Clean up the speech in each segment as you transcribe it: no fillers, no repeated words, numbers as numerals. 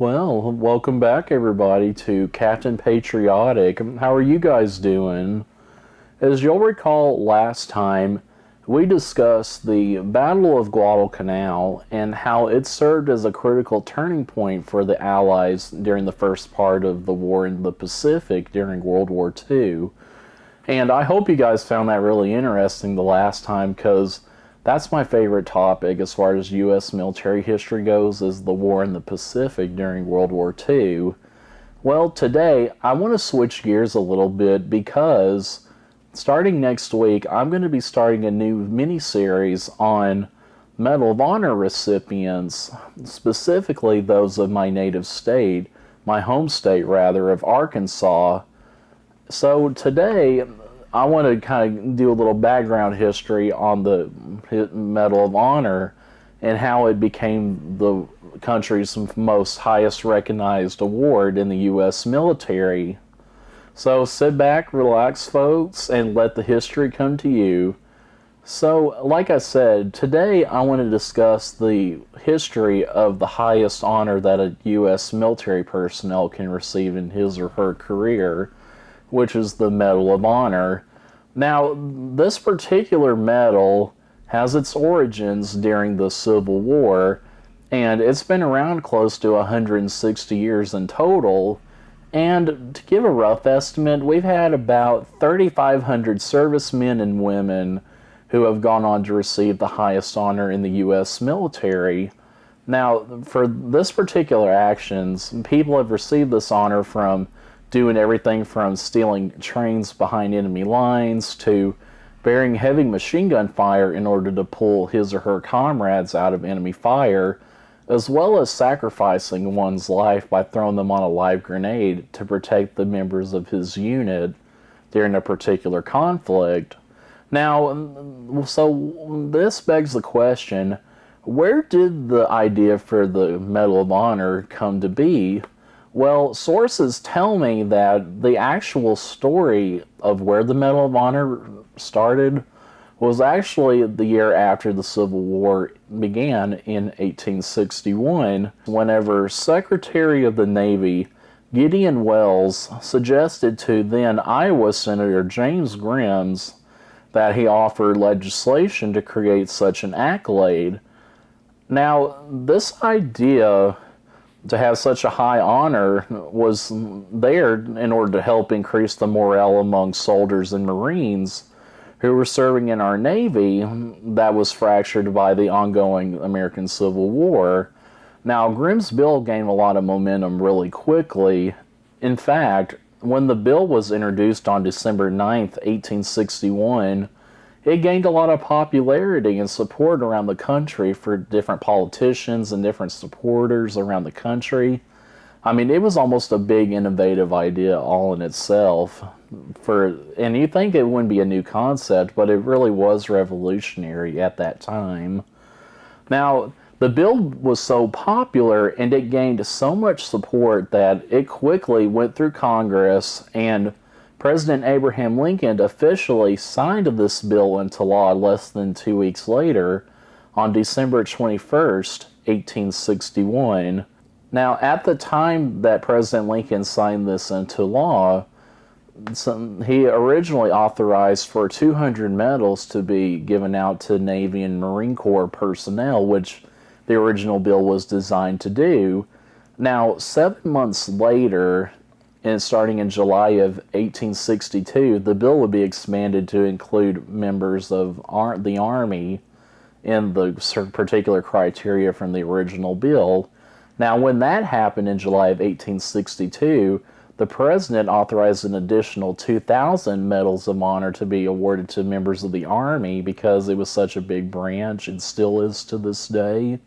Well, welcome back everybody to Captain Patriotic. How are you guys doing? As you'll recall last time, we discussed the Battle of Guadalcanal and how it served as a critical turning point for the Allies during the first part of the war in the Pacific during World War II. And I hope you guys found that really interesting the last time because that's my favorite topic as far as U.S. military history goes, is the war in the Pacific during World War II. Well, today I want to switch gears a little bit because starting next week I'm going to be starting a new mini-series on Medal of Honor recipients, specifically those of my native state, my home state rather, of Arkansas. So today I want to kind of do a little background history on the Medal of Honor and how it became the country's most highest recognized award in the U.S. military. So sit back, relax, folks, and let the history come to you. So, like I said, today I want to discuss the history of the highest honor that a U.S. military personnel can receive in his or her career, which is the Medal of Honor. Now, this particular medal has its origins during the Civil War, and it's been around close to 160 years in total. And to give a rough estimate, we've had about 3,500 servicemen and women who have gone on to receive the highest honor in the U.S. military. Now, for this particular actions, people have received this honor from doing everything from stealing trains behind enemy lines to bearing heavy machine gun fire in order to pull his or her comrades out of enemy fire, as well as sacrificing one's life by throwing them on a live grenade to protect the members of his unit during a particular conflict. Now, so this begs the question, where did the idea for the Medal of Honor come to be? Well, sources tell me that the actual story of where the Medal of Honor started was actually the year after the Civil War began in 1861, whenever Secretary of the Navy Gideon Welles suggested to then Iowa Senator James Grimes that he offer legislation to create such an accolade. Now, this idea to have such a high honor was there in order to help increase the morale among soldiers and Marines who were serving in our Navy that was fractured by the ongoing American Civil War. Now, Grimm's bill gained a lot of momentum really quickly. In fact, when the bill was introduced on December 9th, 1861, it gained a lot of popularity and support around the country for different politicians and different supporters around the country. I mean, it was almost a big innovative idea all in itself. And you think it wouldn't be a new concept, but it really was revolutionary at that time. Now, the bill was so popular and it gained so much support that it quickly went through Congress, and President Abraham Lincoln officially signed this bill into law less than 2 weeks later on December 21st, 1861. Now, at the time that President Lincoln signed this into law, he originally authorized for 200 medals to be given out to Navy and Marine Corps personnel, which the original bill was designed to do. Now, 7 months later, and starting in July of 1862, the bill would be expanded to include members of the Army in the particular criteria from the original bill. Now, when that happened in July of 1862, the President authorized an additional 2,000 Medals of Honor to be awarded to members of the Army because it was such a big branch and still is to this day.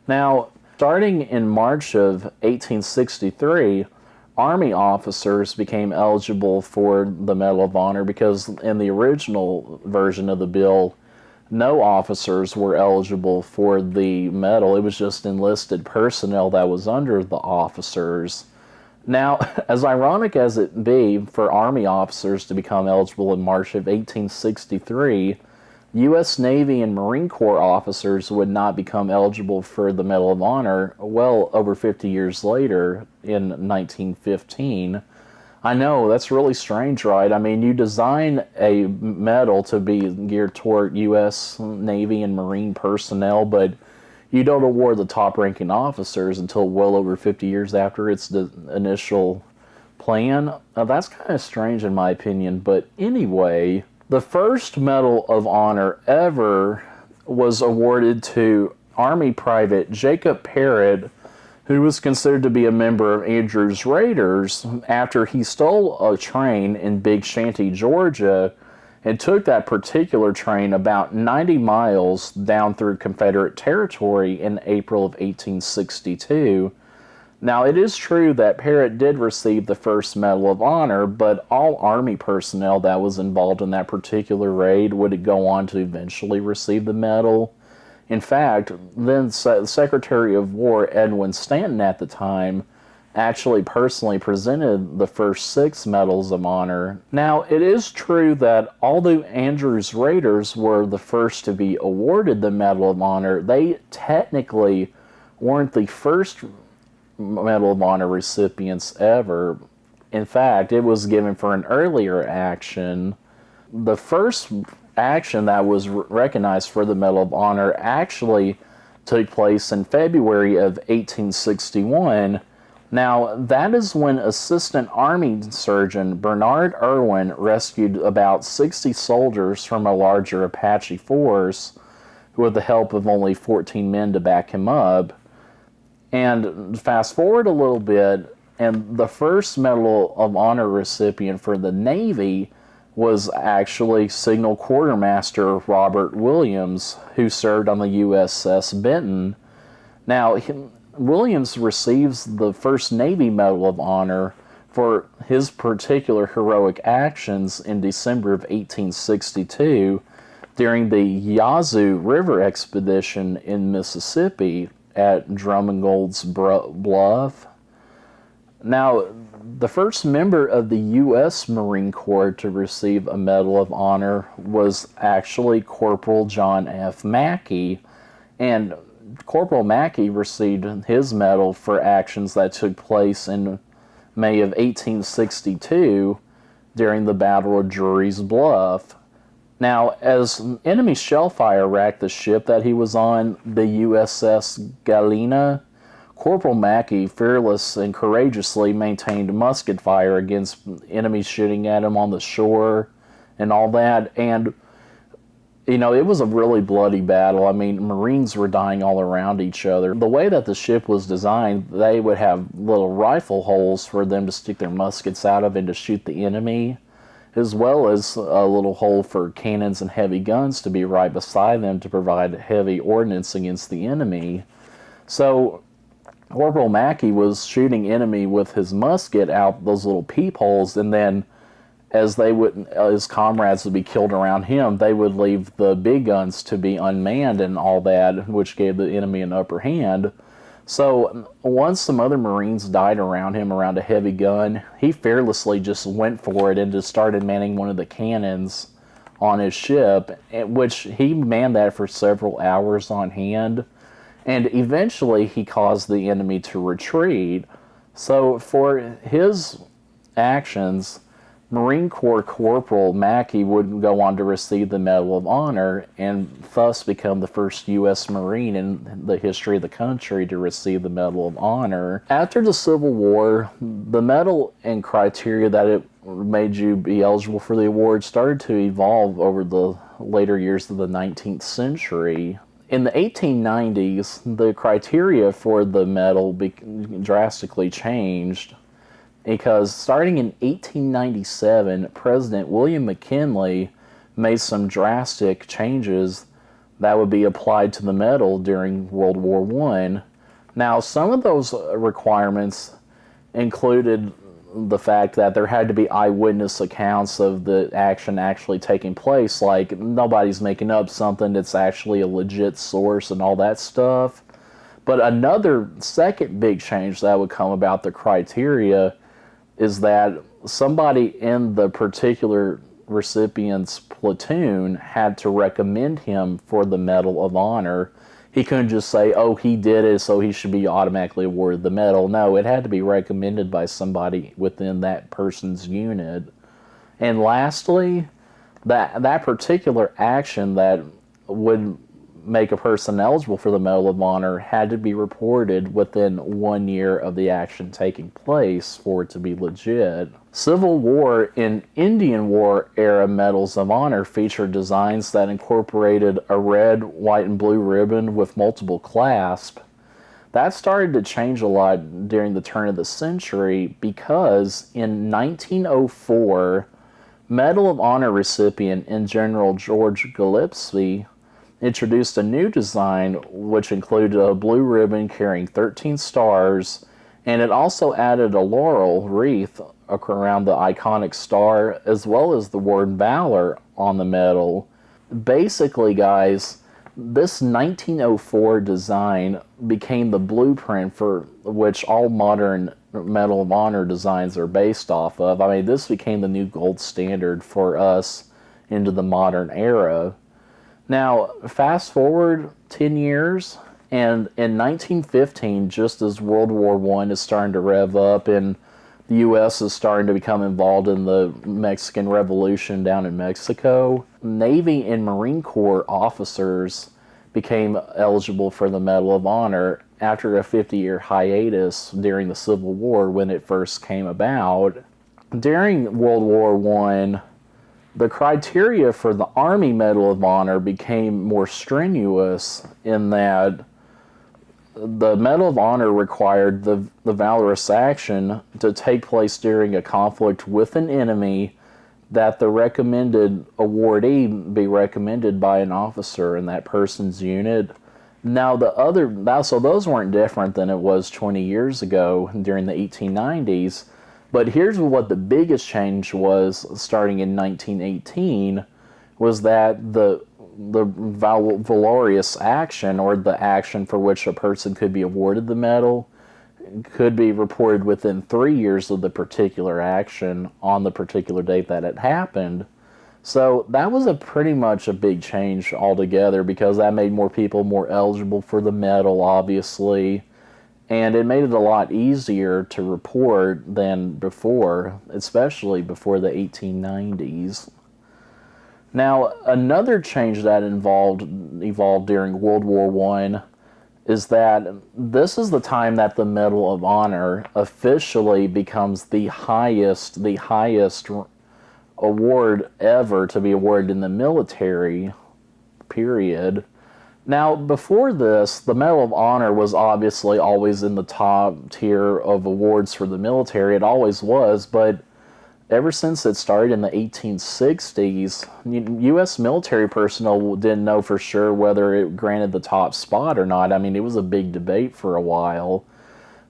Now, starting in March of 1863, Army officers became eligible for the Medal of Honor because in the original version of the bill, no officers were eligible for the medal. It was just enlisted personnel that was under the officers. Now, as ironic as it be for Army officers to become eligible in March of 1863, U.S. Navy and Marine Corps officers would not become eligible for the Medal of Honor well over 50 years later in 1915. I know, that's really strange, right? I mean, you design a medal to be geared toward U.S. Navy and Marine personnel, but you don't award the top-ranking officers until well over 50 years after its initial plan. That's kind of strange in my opinion, but anyway, the first Medal of Honor ever was awarded to Army Private Jacob Parrott, who was considered to be a member of Andrews Raiders after he stole a train in Big Shanty, Georgia, and took that particular train about 90 miles down through Confederate territory in April of 1862. Now, it is true that Parrott did receive the first Medal of Honor, but all Army personnel that was involved in that particular raid would go on to eventually receive the medal. In fact, then Secretary of War Edwin Stanton at the time actually personally presented the first 6 Medals of Honor. Now, it is true that although Andrews Raiders were the first to be awarded the Medal of Honor, they technically weren't the first Medal of Honor recipients ever. In fact, it was given for an earlier action. The first action that was recognized for the Medal of Honor actually took place in February of 1861. Now, that is when Assistant Army Surgeon Bernard Irwin rescued about 60 soldiers from a larger Apache force with the help of only 14 men to back him up. And fast forward a little bit, and the first Medal of Honor recipient for the Navy was actually Signal Quartermaster Robert Williams, who served on the USS Benton. Now, Williams receives the first Navy Medal of Honor for his particular heroic actions in December of 1862 during the Yazoo River expedition in Mississippi at Drummond's Bluff. Now, the first member of the U.S. Marine Corps to receive a Medal of Honor was actually Corporal John F. Mackey, and Corporal Mackey received his medal for actions that took place in May of 1862 during the Battle of Drury's Bluff. Now, as enemy shellfire racked the ship that he was on, the USS Galena, Corporal Mackey fearlessly and courageously maintained musket fire against enemies shooting at him on the shore and all that. And, you know, it was a really bloody battle. I mean, Marines were dying all around each other. The way that the ship was designed, they would have little rifle holes for them to stick their muskets out of and to shoot the enemy, as well as a little hole for cannons and heavy guns to be right beside them to provide heavy ordnance against the enemy. So Corporal Mackey was shooting enemy with his musket out those little peepholes, and then as his comrades would be killed around him, they would leave the big guns to be unmanned and all that, which gave the enemy an upper hand. So once some other Marines died around him around a heavy gun, he fearlessly just went for it and just started manning one of the cannons on his ship, which he manned that for several hours on hand. And eventually he caused the enemy to retreat. So for his actions, Marine Corps Corporal Mackey would go on to receive the Medal of Honor and thus become the first U.S. Marine in the history of the country to receive the Medal of Honor. After the Civil War, the medal and criteria that it made you be eligible for the award started to evolve over the later years of the 19th century. In the 1890s, the criteria for the medal drastically changed, because starting in 1897, President William McKinley made some drastic changes that would be applied to the medal during World War I. Now, some of those requirements included the fact that there had to be eyewitness accounts of the action actually taking place, like nobody's making up something, it's actually a legit source and all that stuff. But another second big change that would come about the criteria is that somebody in the particular recipient's platoon had to recommend him for the Medal of Honor. He couldn't just say, oh, he did it, so he should be automatically awarded the medal. No, it had to be recommended by somebody within that person's unit. And lastly, that particular action that would make a person eligible for the Medal of Honor had to be reported within 1 year of the action taking place for it to be legit. Civil War and Indian War era Medals of Honor featured designs that incorporated a red, white, and blue ribbon with multiple clasps. That started to change a lot during the turn of the century because in 1904, Medal of Honor recipient in General George Gillespie introduced a new design which included a blue ribbon carrying 13 stars, and it also added a laurel wreath around the iconic star as well as the word valor on the medal. Basically, guys, this 1904 design became the blueprint for which all modern Medal of Honor designs are based off of. I mean, this became the new gold standard for us into the modern era. Now, fast forward 10 years, and in 1915, just as World War I is starting to rev up and the U.S. is starting to become involved in the Mexican Revolution down in Mexico, Navy and Marine Corps officers became eligible for the Medal of Honor after a 50-year hiatus during the Civil War when it first came about. During World War I, the criteria for the Army Medal of Honor became more strenuous in that the Medal of Honor required the valorous action to take place during a conflict with an enemy, that the recommended awardee be recommended by an officer in that person's unit. Now, so those weren't different than it was 20 years ago during the 1890s. But here's what the biggest change was starting in 1918, was that the valorous action, or the action for which a person could be awarded the medal, could be reported within 3 years of the particular action on the particular date that it happened. So that was pretty much a big change altogether, because that made more people more eligible for the medal, obviously. And it made it a lot easier to report than before, especially before the 1890s. Now, another change that evolved during World War I is that this is the time that the Medal of Honor officially becomes the highest award ever to be awarded in the military, period. Now, before this, the Medal of Honor was obviously always in the top tier of awards for the military. It always was, but ever since it started in the 1860s, U.S. military personnel didn't know for sure whether it granted the top spot or not. I mean, it was a big debate for a while.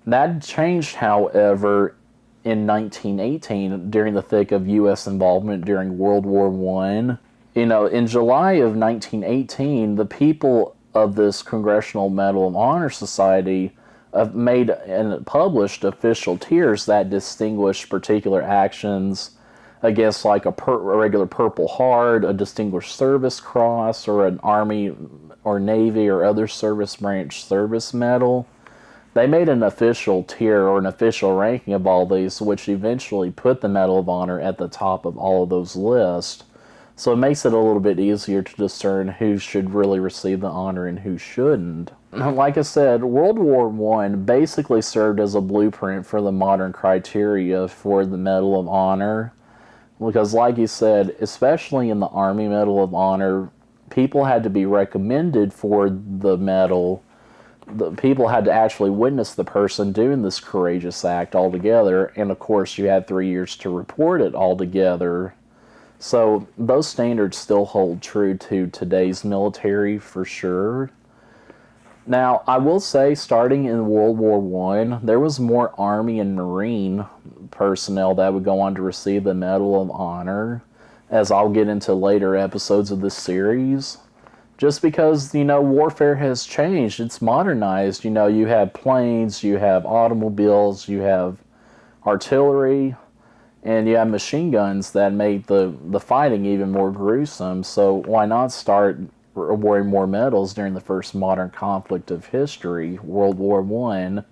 That changed, however, in 1918, during the thick of U.S. involvement during World War I. In July of 1918, the people of this Congressional Medal of Honor Society made and published official tiers that distinguish particular actions against, like a regular Purple Heart, a Distinguished Service Cross, or an Army or Navy or other service branch service medal. They made an official tier or an official ranking of all these, which eventually put the Medal of Honor at the top of all of those lists. So it makes it a little bit easier to discern who should really receive the honor and who shouldn't. Like I said, World War I basically served as a blueprint for the modern criteria for the Medal of Honor. Because like you said, especially in the Army Medal of Honor, people had to be recommended for the medal. The people had to actually witness the person doing this courageous act altogether. And of course, you had 3 years to report it altogether. So those standards still hold true to today's military for sure. Now, I will say, starting in World War I, there was more Army and Marine personnel that would go on to receive the Medal of Honor, as I'll get into later episodes of this series. Just because, warfare has changed. It's modernized. You have planes, you have automobiles, you have artillery. And you have machine guns that make the fighting even more gruesome. So why not start awarding more medals during the first modern conflict of history, World War I?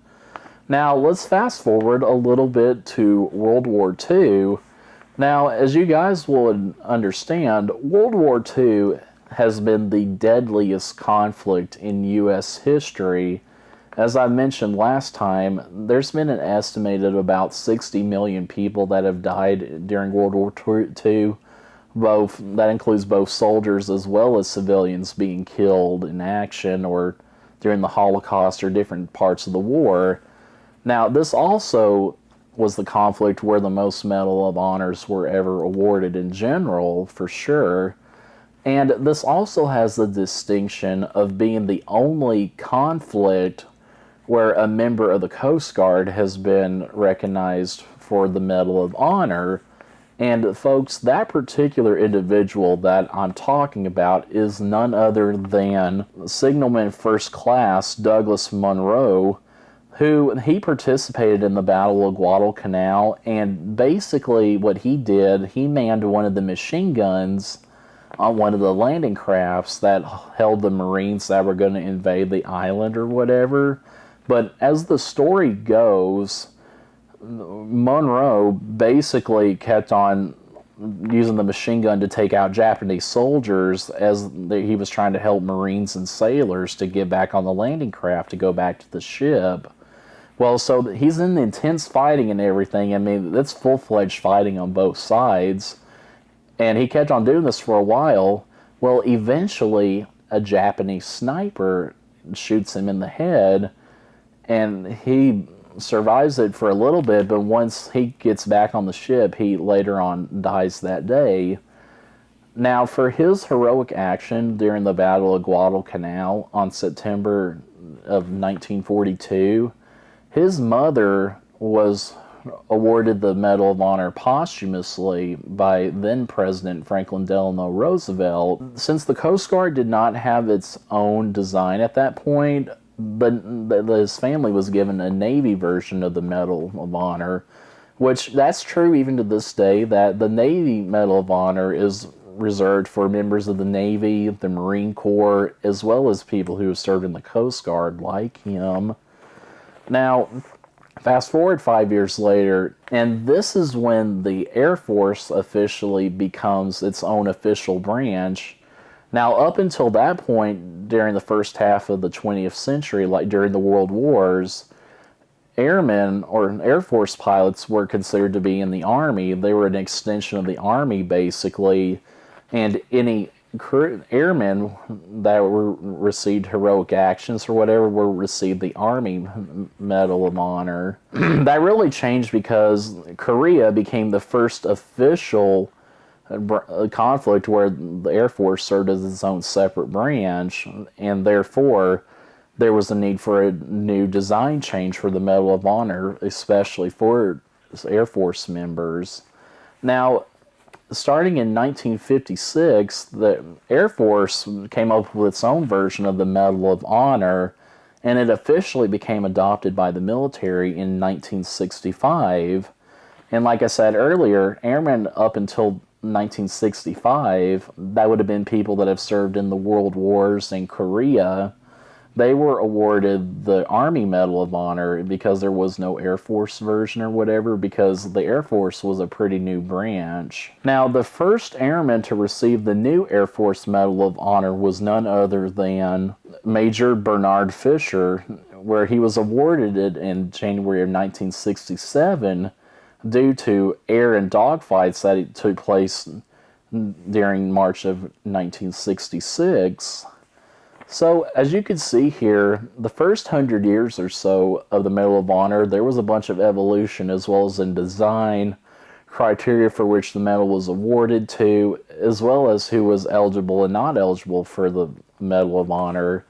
Now, let's fast forward a little bit to World War II. Now, as you guys would understand, World War II has been the deadliest conflict in U.S. history. As I mentioned last time, there's been an estimated about 60 million people that have died during World War II. That includes both soldiers as well as civilians being killed in action or during the Holocaust or different parts of the war. Now, this also was the conflict where the most Medal of Honors were ever awarded in general, for sure. And this also has the distinction of being the only conflict where a member of the Coast Guard has been recognized for the Medal of Honor. And folks, that particular individual that I'm talking about is none other than Signalman First Class Douglas Munro, who he participated in the Battle of Guadalcanal, and basically what he did, he manned one of the machine guns on one of the landing crafts that held the Marines that were going to invade the island or whatever. But as the story goes, Monroe basically kept on using the machine gun to take out Japanese soldiers as he was trying to help Marines and sailors to get back on the landing craft to go back to the ship. Well, so he's in intense fighting and everything. I mean, it's full-fledged fighting on both sides. And he kept on doing this for a while. Well, eventually, a Japanese sniper shoots him in the head, and he survives it for a little bit, but once he gets back on the ship, he later on dies that day. Now, for his heroic action during the Battle of Guadalcanal on September of 1942, his mother was awarded the Medal of Honor posthumously by then-President Franklin Delano Roosevelt. Since the Coast Guard did not have its own design at that point, but his family was given a Navy version of the Medal of Honor, which that's true even to this day, that the Navy Medal of Honor is reserved for members of the Navy, the Marine Corps, as well as people who have served in the Coast Guard like him. Now, fast forward 5 years later, and this is when the Air Force officially becomes its own official branch. Now, up until that point, during the first half of the 20th century, like during the World Wars, airmen or Air Force pilots were considered to be in the Army. They were an extension of the Army, basically, and any airmen that received heroic actions or whatever received the Army Medal of Honor. That really changed because Korea became the first official conflict where the Air Force served as its own separate branch, and therefore there was a need for a new design change for the Medal of Honor, especially for Air Force members. Now, starting in 1956, the Air Force came up with its own version of the Medal of Honor, and it officially became adopted by the military in 1965. And like I said earlier, airmen up until 1965, that would have been people that have served in the World Wars in Korea. They were awarded the Army Medal of Honor because there was no Air Force version or whatever, because the Air Force was a pretty new branch. Now, the first airman to receive the new Air Force Medal of Honor was none other than Major Bernard Fisher, where he was awarded it in January of 1967 due to air and dogfights that took place during March of 1966. So, as you can see here, the first 100 years or so of the Medal of Honor, there was a bunch of evolution as well as in design, criteria for which the medal was awarded to, as well as who was eligible and not eligible for the Medal of Honor.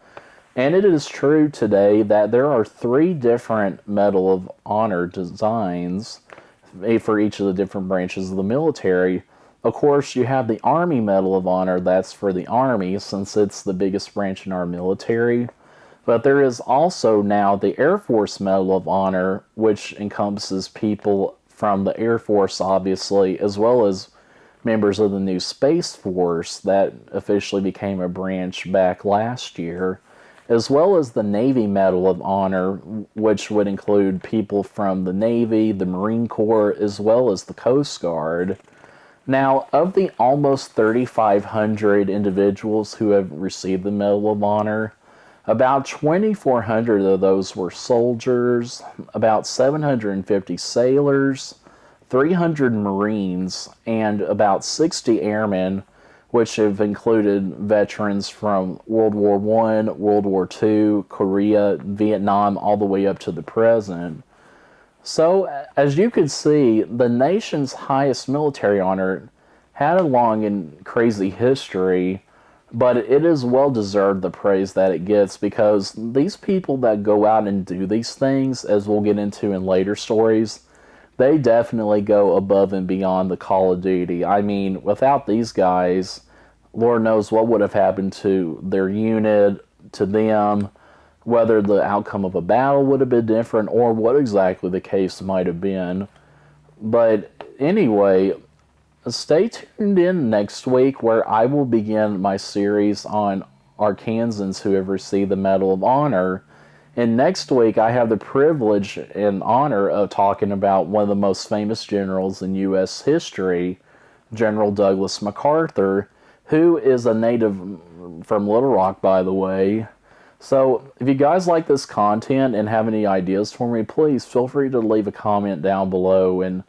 And it is true today that there are 3 different Medal of Honor designs for each of the different branches of the military. Of course, you have the Army Medal of Honor, that's for the Army, since it's the biggest branch in our military. But there is also now the Air Force Medal of Honor, which encompasses people from the Air Force, obviously, as well as members of the new Space Force that officially became a branch back last year, as well as the Navy Medal of Honor, which would include people from the Navy, the Marine Corps, as well as the Coast Guard. Now, of the almost 3,500 individuals who have received the Medal of Honor, about 2,400 of those were soldiers, about 750 sailors, 300 Marines, and about 60 airmen, which have included veterans from World War I, World War II, Korea, Vietnam, all the way up to the present. So, as you could see, the nation's highest military honor had a long and crazy history, but it is well deserved the praise that it gets, because these people that go out and do these things, as we'll get into in later stories, they definitely go above and beyond the call of duty. I mean, without these guys, Lord knows what would have happened to their unit, to them, whether the outcome of a battle would have been different, or what exactly the case might have been. But anyway, stay tuned in next week, where I will begin my series on Arkansans who have received the Medal of Honor. And next week, I have the privilege and honor of talking about one of the most famous generals in U.S. history, General Douglas MacArthur, who is a native from Little Rock, by the way. So, if you guys like this content and have any ideas for me, please feel free to leave a comment down below. And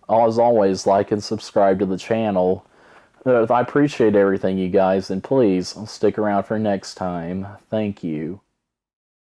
as always, like and subscribe to the channel. I appreciate everything, you guys, and please stick around for next time. Thank you.